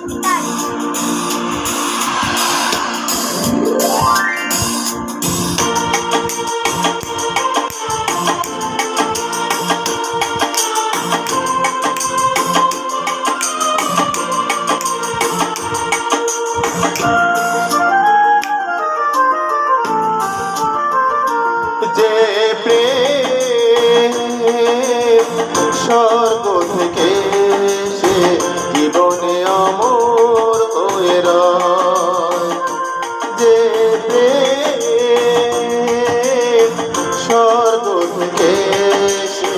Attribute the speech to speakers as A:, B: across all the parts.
A: যে প্রেম স্বর্গ থেকে সে জীবনে অমর হয়ে রয়, যে প্রেম স্বর্গ থেকে সে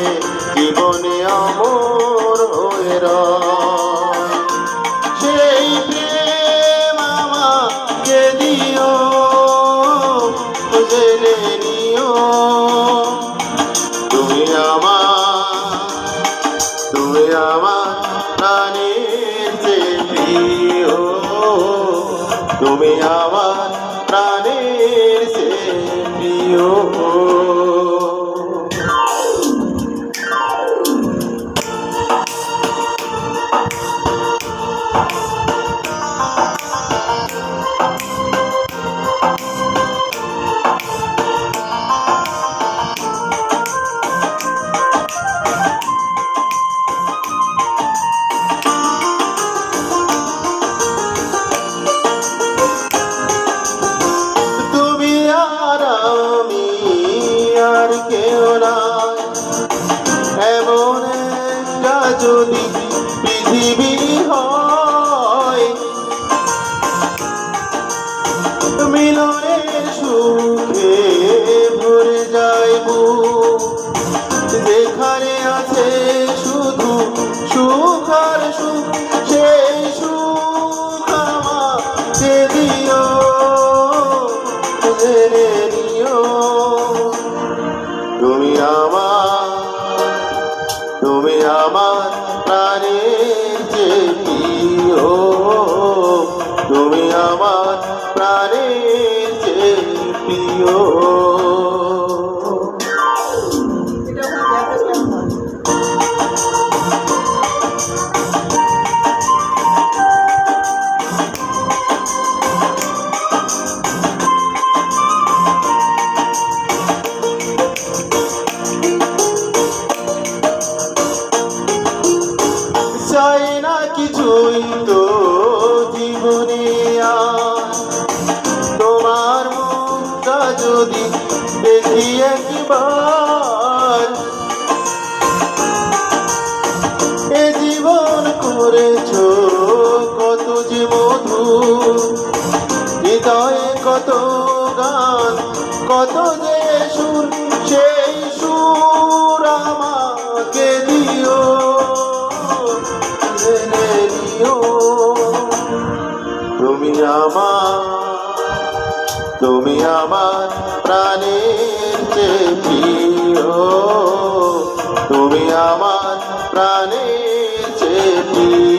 A: জীবনে অমর হয়ে রয়, সেই প্রেম আমাকে দিও, জেনে নিও তুমি আমার প্রাণের চেয়ে প্রিয়, তুমি আমার প্রাণের চেয়ে প্রিয়। আর কেউ নাই এমন একটা যদি পৃথিবী হয়, মিলনের সুখে ভরে যায় বুক, যেখানে আছে শুধু সুখ আর সুখ, সেই সুখ আমাকে দিও, জেনে নিও তুমি আমার প্রাণের চেয়ে প্রিয়, তুমি আমার প্রাণের চেয়ে প্রিয়। চাই না কিছুই তো জীবনে আর, তোমার মুখটা যদি দেখি একবার, এ জীবন করেছো কত যে মধু, হৃদয়ে কত গান কত যে সুর, সেই সুর আমাকে দিও, জেনে নিও তুমি আমার প্রাণের চেয়ে প্রিয়, তুমি আমার প্রাণের চেয়ে প্রিয়।